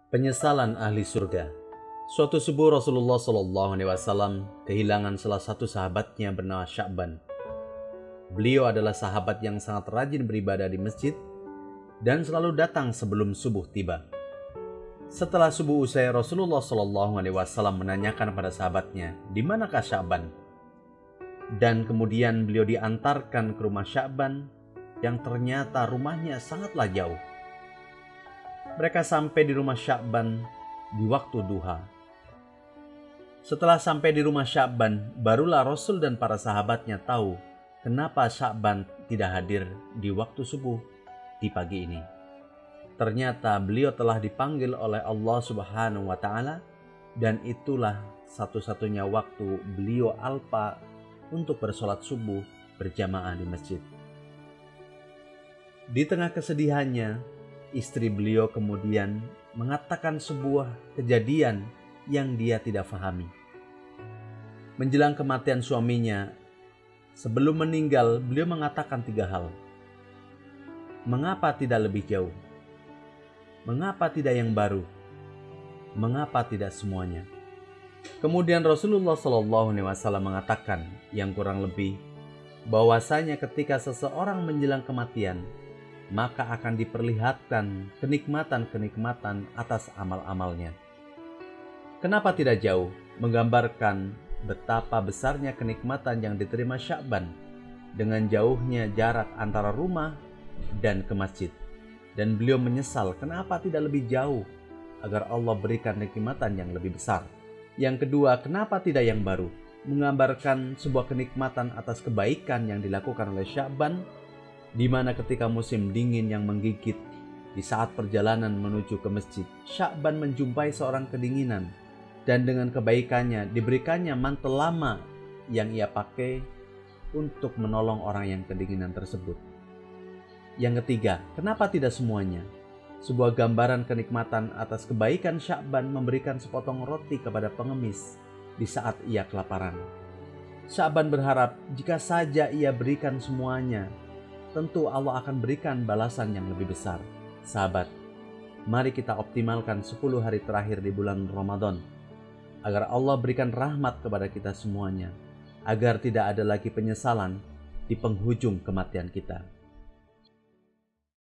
Penyesalan ahli surga. Suatu subuh Rasulullah SAW kehilangan salah satu sahabatnya bernama Sya'ban. Beliau adalah sahabat yang sangat rajin beribadah di masjid dan selalu datang sebelum subuh tiba. Setelah subuh usai, Rasulullah SAW menanyakan pada sahabatnya, "Di manakah Sya'ban?" Dan kemudian beliau diantarkan ke rumah Sya'ban yang ternyata rumahnya sangatlah jauh. Mereka sampai di rumah Sya'ban di waktu duha. Setelah sampai di rumah Sya'ban, barulah Rasul dan para sahabatnya tahu kenapa Sya'ban tidak hadir di waktu subuh di pagi ini. Ternyata beliau telah dipanggil oleh Allah Subhanahu wa Ta'ala, dan itulah satu-satunya waktu beliau alpa untuk bersolat subuh berjamaah di masjid. Di tengah kesedihannya, istri beliau kemudian mengatakan sebuah kejadian yang dia tidak fahami. Menjelang kematian suaminya, sebelum meninggal, beliau mengatakan 3 hal. Mengapa tidak lebih jauh? Mengapa tidak yang baru? Mengapa tidak semuanya? Kemudian Rasulullah SAW mengatakan yang kurang lebih bahwasanya ketika seseorang menjelang kematian, maka akan diperlihatkan kenikmatan-kenikmatan atas amal-amalnya. Kenapa tidak jauh? Menggambarkan betapa besarnya kenikmatan yang diterima Sya'ban dengan jauhnya jarak antara rumah dan ke masjid. Dan beliau menyesal kenapa tidak lebih jauh agar Allah berikan kenikmatan yang lebih besar. Yang kedua, kenapa tidak yang baru? Menggambarkan sebuah kenikmatan atas kebaikan yang dilakukan oleh Sya'ban, di mana ketika musim dingin yang menggigit, di saat perjalanan menuju ke masjid, Sya'ban menjumpai seorang kedinginan, dan dengan kebaikannya diberikannya mantel lama yang ia pakai untuk menolong orang yang kedinginan tersebut. Yang ketiga, kenapa tidak semuanya? Sebuah gambaran kenikmatan atas kebaikan Sya'ban memberikan sepotong roti kepada pengemis di saat ia kelaparan. Sya'ban berharap jika saja ia berikan semuanya, tentu Allah akan berikan balasan yang lebih besar. Sahabat, mari kita optimalkan 10 hari terakhir di bulan Ramadan, agar Allah berikan rahmat kepada kita semuanya, agar tidak ada lagi penyesalan di penghujung kematian kita.